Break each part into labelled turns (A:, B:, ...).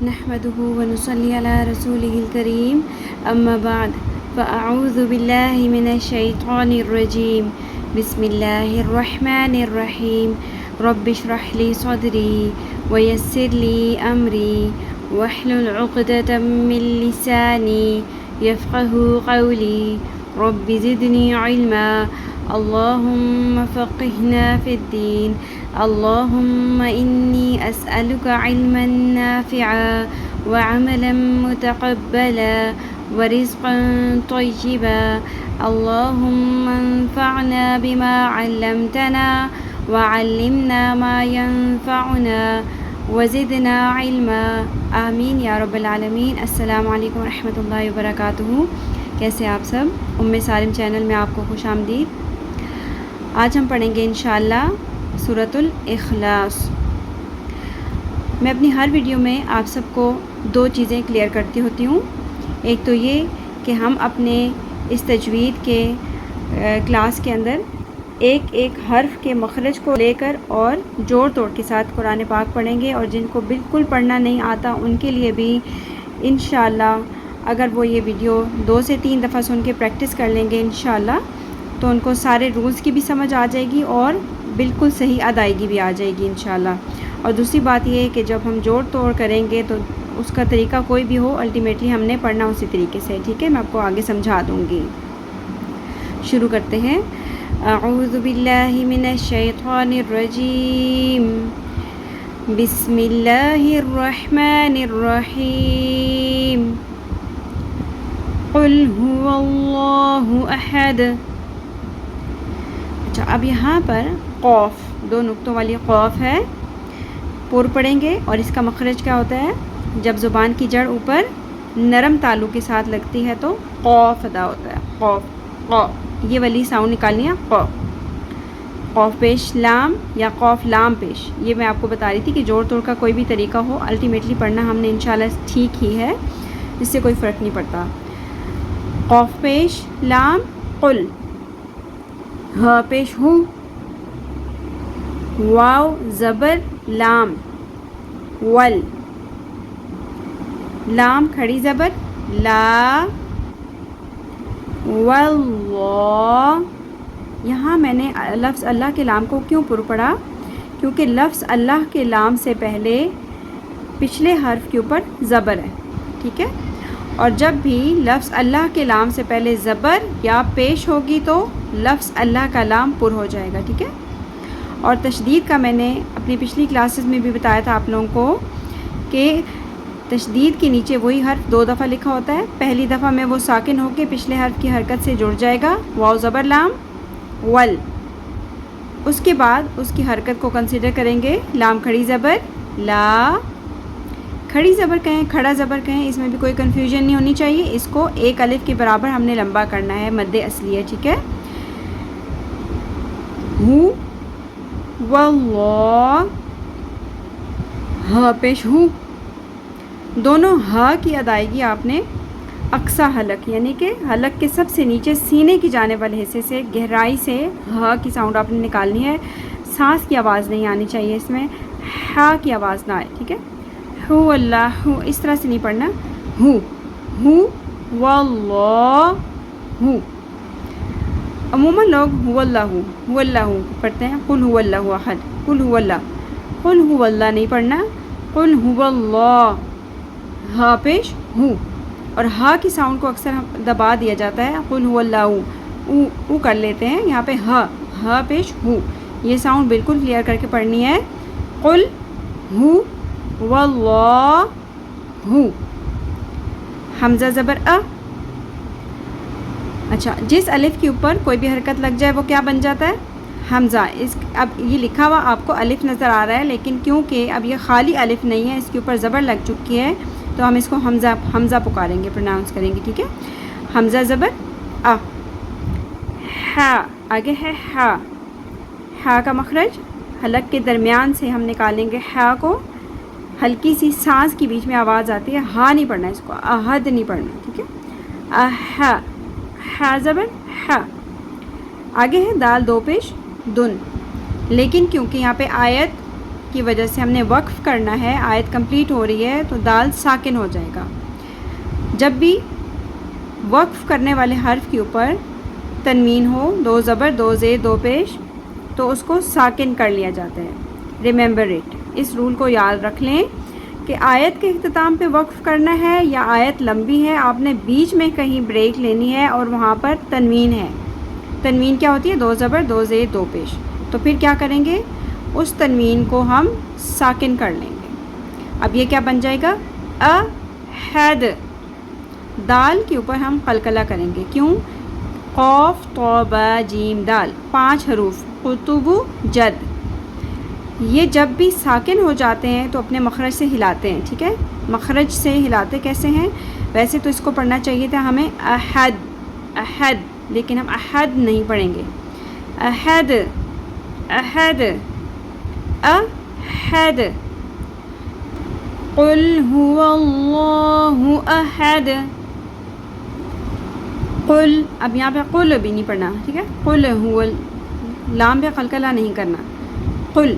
A: نحمده ونصلي على رسوله الكريم أما بعد فأعوذ بالله من الشيطان الرجيم بسم الله الرحمن الرحيم رب اشرح لي صدري ويسر لي أمري واحلل عقدة من لساني يفقه قولي رب زدني علما اللهم فقهنا في الدين اللهم إني أسألك علما نافعا وعملا متقبلا ورزقا طيبا اللهم انفعنا بما علمتنا وعلمنا ما ينفعنا وزدنا علما آمین یا رب العالمین۔ السلام علیکم ورحمۃ اللہ وبرکاتہ۔ کیسے آپ سب؟ ام سالم چینل میں آپ کو خوش آمدید۔ آج ہم پڑھیں گے انشاءاللہ سورۃ الاخلاص۔ میں اپنی ہر ویڈیو میں آپ سب کو دو چیزیں کلیئر کرتی ہوتی ہوں۔ ایک تو یہ کہ ہم اپنے اس تجوید کے کلاس کے اندر ایک ایک حرف کے مخرج کو لے کر اور جوڑ توڑ کے ساتھ قرآن پاک پڑھیں گے، اور جن کو بالکل پڑھنا نہیں آتا ان کے لیے بھی انشاءاللہ اگر وہ یہ ویڈیو 2 سے 3 دفعہ سن کے پریکٹس کر لیں گے انشاءاللہ تو ان کو سارے رولز کی بھی سمجھ آ جائے گی اور بالکل صحیح ادائیگی بھی آ جائے گی انشاءاللہ۔ اور دوسری بات یہ ہے کہ جب ہم جوڑ توڑ کریں گے تو اس کا طریقہ کوئی بھی ہو الٹیمیٹلی ہم نے پڑھنا اسی طریقے سے، ٹھیک ہے؟ میں آپ کو آگے سمجھا دوں گی۔ شروع کرتے ہیں۔ اعوذ باللہ من الشیطان الرجیم بسم اللہ الرحمن الرحیم قل هو اللہ احد۔ اچھا، اب یہاں پر قوف، 2 نقطوں والی قوف ہے، پور پڑھیں گے اور اس کا مخرج کیا ہوتا ہے؟ جب زبان کی جڑ اوپر نرم تالو کے ساتھ لگتی ہے تو قوف ادا ہوتا ہے، قوف قوف، یہ والی ساؤنڈ نکالنی ہے، قوف قوف پیش لام یا قوف لام پیش۔ یہ میں آپ کو بتا رہی تھی کہ جوڑ توڑ کا کوئی بھی طریقہ ہو الٹیمیٹلی پڑھنا ہم نے انشاءاللہ ٹھیک ہی ہے، اس سے کوئی فرق نہیں پڑتا۔ قوف پیش لام قل، ہا پیش ہو، واو زبر لام ول، لام کھڑی زبر لا، واللہ۔ یہاں میں نے لفظ اللہ کے لام کو کیوں پر پڑھا؟ کیونکہ لفظ اللہ کے لام سے پہلے پچھلے حرف کے اوپر زبر ہے، ٹھیک ہے؟ اور جب بھی لفظ اللہ کے لام سے پہلے زبر یا پیش ہوگی تو لفظ اللہ کا لام پر ہو جائے گا، ٹھیک ہے؟ اور تشدید کا میں نے اپنی پچھلی کلاسز میں بھی بتایا تھا آپ لوگوں کو کہ تشدید کے نیچے وہی حرف 2 دفعہ لکھا ہوتا ہے۔ پہلی دفعہ میں وہ ساکن ہو کے پچھلے حرف کی حرکت سے جڑ جائے گا، واو زبر لام ول۔ اس کے بعد اس کی حرکت کو کنسیڈر کریں گے، لام کھڑی زبر لا، کھڑی زبر کہیں کھڑا زبر کہیں، اس میں بھی کوئی کنفیوژن نہیں ہونی چاہیے۔ اس کو 1 الف کے برابر ہم نے لمبا کرنا ہے، مد اصلی ہے، ٹھیک ہے؟ ہو واللہ، ہا پیش ہو، دونوں ہا کی ادائیگی آپ نے اقصی حلق یعنی کہ حلق کے سب سے نیچے سینے کی جانب والے حصے سے گہرائی سے ہا کی ساؤنڈ آپ نے نکالنی ہے۔ سانس کی آواز نہیں آنی چاہیے، اس میں ہا کی آواز نہ آئے، ٹھیک ہے؟ ہو اللہ، ہو اس طرح سے نہیں پڑھنا، ہو واللہ ہو۔ عموماً لوگ ہو اللہ پڑھتے ہیں، قل هو اللہ احد، قل هو اللہ نہیں پڑھنا، قل هو اللہ، ہا پیش ہو، اور ہا کی ساؤنڈ کو اکثر دبا دیا جاتا ہے، قل هو اللہ او کر لیتے ہیں، یہاں پہ ہا پیش ہو، یہ ساؤنڈ بالکل کلیئر کر کے پڑھنی ہے، قل هو اللہ ہو، حمزہ زبر ا۔ اچھا، جس الف کے اوپر کوئی بھی حرکت لگ جائے وہ کیا بن جاتا ہے؟ حمزہ۔ اب یہ لکھا ہوا آپ کو الف نظر آ رہا ہے، لیکن کیونکہ اب یہ خالی الف نہیں ہے، اس کے اوپر زبر لگ چکی ہے تو ہم اس کو حمزہ پکاریں گے، پروناؤنس کریں گے، ٹھیک ہے؟ حمزہ زبر ا، ہا، آگے ہے ہا، ہا کا مخرج حلق کے درمیان سے ہم نکالیں گے ہا کو، ہلکی سی سانس کی بیچ میں آواز آتی ہے، ہا نہیں پڑھنا، اس کو احد نہیں پڑھنا، ٹھیک ہے؟ احا، ہا زبر ہا۔ آگے ہے دال 2 پیش دن، لیکن کیونکہ یہاں پہ آیت کی وجہ سے ہم نے وقف کرنا ہے، آیت کمپلیٹ ہو رہی ہے تو دال ساکن ہو جائے گا۔ جب بھی وقف کرنے والے حرف کے اوپر تنوین ہو، 2 زبر 2 زیر 2 پیش، تو اس کو ساکن کر لیا جاتا ہے۔ ریممبر اٹ، اس رول کو یاد رکھ لیں کہ آیت کے اختتام پہ وقف کرنا ہے یا آیت لمبی ہے، آپ نے بیچ میں کہیں بریک لینی ہے اور وہاں پر تنوین ہے۔ تنوین کیا ہوتی ہے؟ 2 زبر 2 زیر 2 پیش۔ تو پھر کیا کریں گے؟ اس تنوین کو ہم ساکن کر لیں گے۔ اب یہ کیا بن جائے گا؟ احد۔ دال کے اوپر ہم قلقلہ کریں گے، کیوں؟ قاف طا با جیم دال، 5 حروف، قطب جد۔ یہ جب بھی ساکن ہو جاتے ہیں تو اپنے مخرج سے ہلاتے ہیں، ٹھیک ہے؟ مخرج سے ہلاتے کیسے ہیں؟ ویسے تو اس کو پڑھنا چاہیے تھا ہمیں احد، احد، لیکن ہم احد نہیں پڑھیں گے۔ احد، احد، احد۔ قل هو اللہ احد۔ قل، اب یہاں پہ قل بھی نہیں پڑھنا، ٹھیک ہے؟ قل هو، لام پہ قلقلہ نہیں کرنا۔ قل،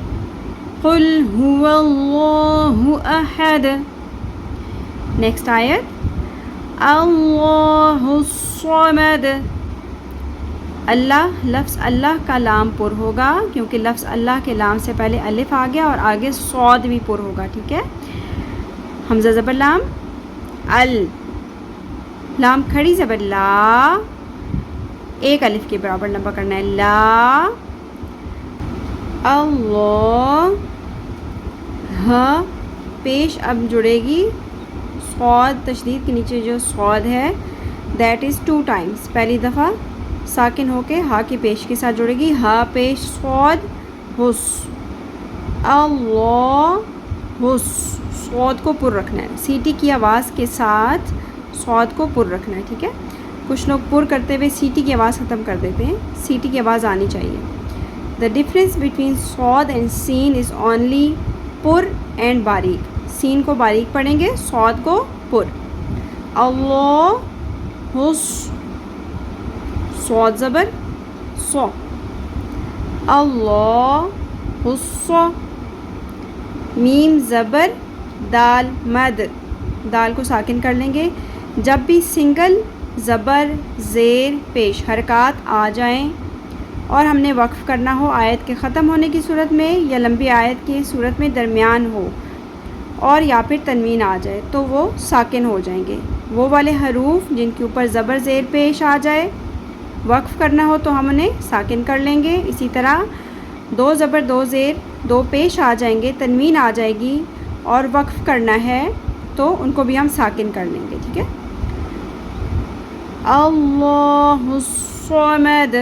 A: قل هو اللہ احد۔ نیکسٹ آیت، اللہ الصمد۔ اللہ، لفظ اللہ کا لام پر ہوگا کیونکہ لفظ اللہ کے لام سے پہلے الف آ گیا اور آگے صاد بھی پر ہوگا، ٹھیک ہے؟ حمزہ زبر لام، ال، لام کھڑی زبر لا، ایک الف کے برابر لمبا کرنا ہے، لا، اللہ، ہاں پیش اب جڑے گی صاد، تشدید کے نیچے جو صاد ہے دیٹ از 2 ٹائمز، پہلی دفعہ ساکن ہو کے ہا کی پیش کے ساتھ جڑے گی، ہا پیش صاد، حس، اللہ حس، صاد کو پر رکھنا ہے، سیٹی کی آواز کے ساتھ صاد کو پر رکھنا ہے، ٹھیک ہے؟ کچھ لوگ پر کرتے ہوئے سیٹی کی آواز ختم کر دیتے ہیں، سیٹی کی آواز آنی چاہیے۔ The difference between صاد and سین is only پر اینڈ باریک۔ سین کو باریک پڑھیں گے، صاد کو پر۔ اللہ حس، صاد زبر صو، اللہ حس، میم زبر دال مد، دال کو ساکن کر لیں گے۔ جب بھی سنگل زبر زیر پیش حرکات آ جائیں اور ہم نے وقف کرنا ہو آیت کے ختم ہونے کی صورت میں یا لمبی آیت کی صورت میں درمیان ہو اور یا پھر تنوین آ جائے تو وہ ساکن ہو جائیں گے۔ وہ والے حروف جن کے اوپر زبر زیر پیش آ جائے، وقف کرنا ہو تو ہم انہیں ساکن کر لیں گے۔ اسی طرح 2 زبر 2 زیر 2 پیش آ جائیں گے، تنوین آ جائے گی اور وقف کرنا ہے تو ان کو بھی ہم ساکن کر لیں گے، ٹھیک ہے؟ اللہ الصمد،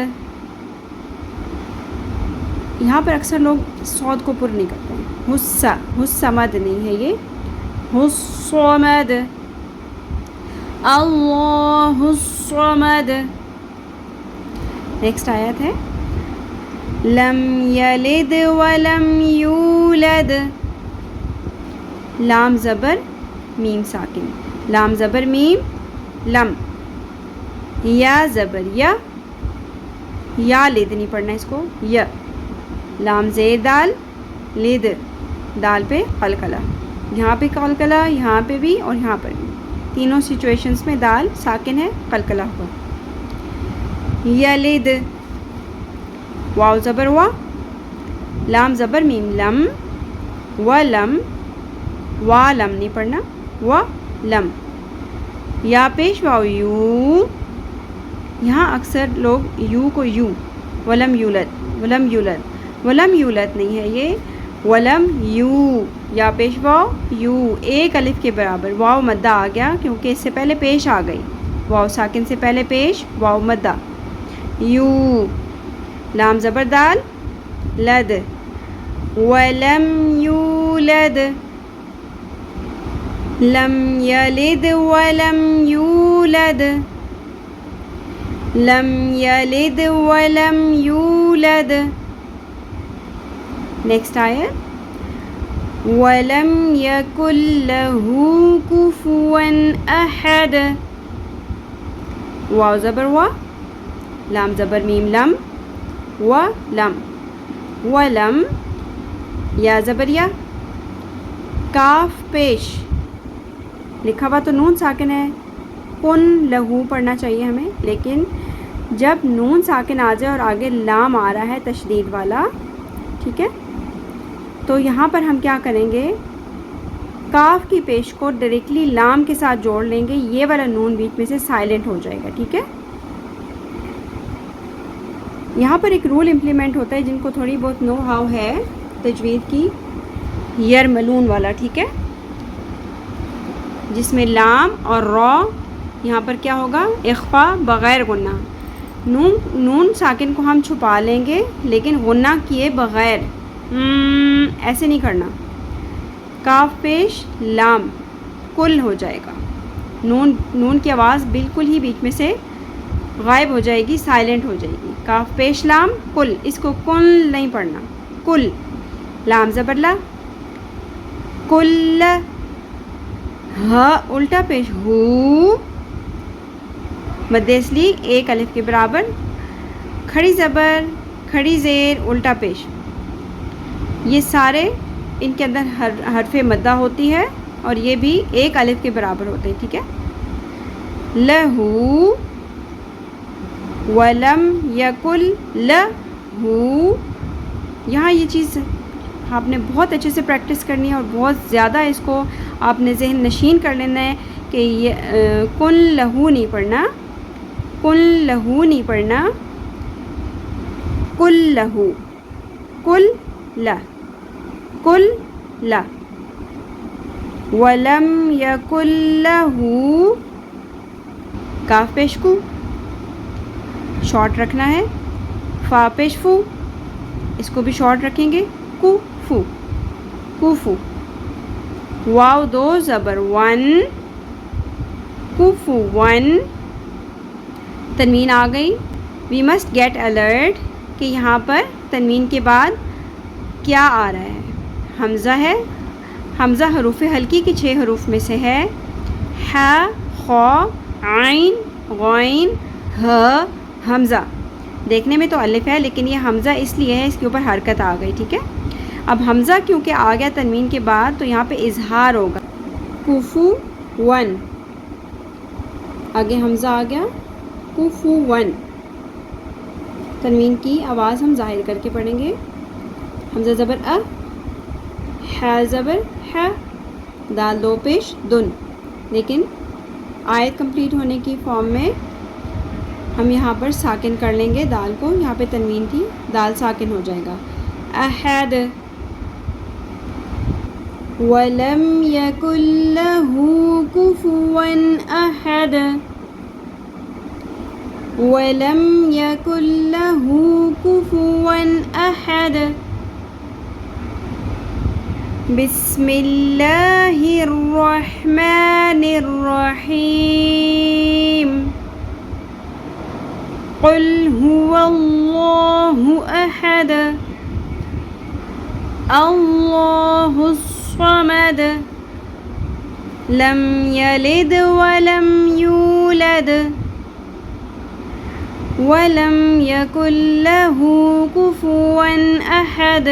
A: یہاں پر اکثر لوگ صاد کو پر نہیں کرتے ہیں، حصہ، حصمد نہیں ہے یہ، حصمد، اللہ الصمد۔ نیکسٹ آیت ہے، لم یلد ولم یولد، لام زبر میم ساکن، لام زبر میم، لم، یا زبر یا لد نہیں پڑھنا اس کو، یا، لام زیر دال، لد، دال پہ قلقلہ، یہاں پہ قلقلہ، یہاں پہ بھی اور یہاں پر بھی، تینوں سچویشنز میں دال ساکن ہے، قلقلہ ہوا۔ یلد، واو زبر وا، لام زبر میم لم، ولم، والم نہیں پڑھنا، ولم، یا پیش واو یو، یہاں اکثر لوگ یو کو یو، ولم یولد، ولم یولد، ولم یولد نہیں ہے یہ، ولم یو، یا پیش واو یو، ایک الف کے برابر، واو مدہ آ گیا کیونکہ اس سے پہلے پیش آ گئی، واو ساکن سے پہلے پیش، واو مدہ، یو، لام زبر دال، لد، ولم یولد، لم یلد ولم یولد، لم یلد ولم یولد۔ نیکسٹ آیت، وَلَمْ يَكُنْ لَهُ كُفُوًا أَحَدٌ، واو زبر وا، لام زبر میم لم، ولم، ولم، یا زبر یا، کاف پیش لکھا ہوا تو نون ساکن ہے، کن لہو پڑھنا چاہیے ہمیں، لیکن جب نون ساکن آ جائے اور آگے لام آ رہا ہے تشدید والا، ٹھیک ہے، تو یہاں پر ہم کیا کریں گے، کاف کی پیش کو ڈائریکٹلی لام کے ساتھ جوڑ لیں گے، یہ والا نون بیچ میں سے سائلنٹ ہو جائے گا، ٹھیک ہے۔ یہاں پر ایک رول امپلیمنٹ ہوتا ہے، جن کو تھوڑی بہت نو ہاؤ ہے تجوید کی، یرملون والا، ٹھیک ہے، جس میں لام اور را یہاں پر کیا ہوگا، اخفا بغیر غنہ، نون ساکن کو ہم چھپا لیں گے لیکن غنہ کیے بغیر، ایسے نہیں کرنا، کاف پیش لام کل ہو جائے گا، نون کی آواز بالکل ہی بیچ میں سے غائب ہو جائے گی، سائلنٹ ہو جائے گی، کاف پیش لام کل، اس کو کل نہیں پڑھنا، کل، لام زبر لا، کل، ہا الٹا پیش ہو، مد اصلی ایک الف کے برابر، کھڑی زبر، کھڑی زیر، الٹا پیش، یہ سارے ان کے اندر حرف مدہ ہوتی ہے اور یہ بھی ایک الف کے برابر ہوتے ہیں، ٹھیک ہے۔ لہو ولم یکل لہو، یہاں یہ چیز آپ نے بہت اچھے سے پریکٹس کرنی ہے اور بہت زیادہ اس کو آپ نے ذہن نشین کر لینا ہے کہ یہ کن لہو نہیں پڑھنا، کن لہو نہیں پڑھنا، کل لہو، کل لا، کل لا، ولم یکل لہو، کاف پیش کو شارٹ رکھنا ہے، فا پیش فو، اس کو بھی شارٹ رکھیں گے، کو فو، کوفو، واو دو زبر ون، کوفو ون، تنوین آ گئی، وی مسٹ گیٹ الرٹ کہ یہاں پر تنوین کے بعد کیا آ رہا ہے، حمزہ ہے، حمزہ حروف ہلکی کے 6 حروف میں سے ہے، ح، خ، عین، غین، ہ، حمزہ، دیکھنے میں تو الف ہے لیکن یہ حمزہ اس لیے ہے، اس کے اوپر حرکت آ گئی، ٹھیک ہے۔ اب حمزہ کیونکہ آ گیا تنوین کے بعد تو یہاں پہ اظہار ہوگا، کوفو ون، آگے حمزہ آ گیا، کوفو ون، تنوین کی آواز ہم ظاہر کر کے پڑھیں گے، حمزہ زبر ا، ح زبر ح، دال دو پیش دن، لیکن آیت کمپلیٹ ہونے کی فارم میں ہم یہاں پر ساکن کر لیں گے دال کو، یہاں پہ تنوین کی دال ساکن ہو جائے گا، احد، وَلَمْ يَكُنْ لَهُ كُفُوًا أَحَدٌ، وَلَمْ يَكُنْ لَهُ كُفُوًا أَحَدٌ، بسم اللہ الرحمن الرحیم، قل هو اللہ احد، اللہ الصمد، لم یلد ولم یولد ولم یکن له کفوا احد۔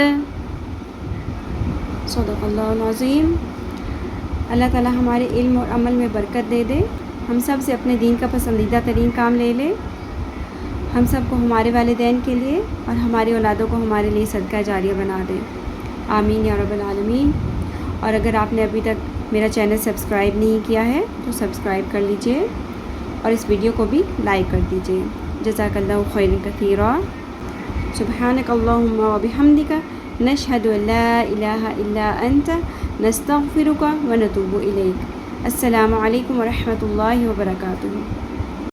A: صدق اللہ العظیم۔ اللہ تعالی ہمارے علم اور عمل میں برکت دے دے، ہم سب سے اپنے دین کا پسندیدہ ترین کام لے لے، ہم سب کو ہمارے والدین کے لیے اور ہماری اولادوں کو ہمارے لیے صدقہ جاریہ بنا دے، آمین یا رب العالمین۔ اور اگر آپ نے ابھی تک میرا چینل سبسکرائب نہیں کیا ہے تو سبسکرائب کر لیجئے اور اس ویڈیو کو بھی لائک کر دیجئے۔ جزاک اللہ خیرا کثیرا، سبحانک اللہم و بحمدک، نشہد ان لا الہ الا انت، نستغفرک و نتوب الیک۔ السلام علیکم ورحمۃ اللہ وبرکاتہ۔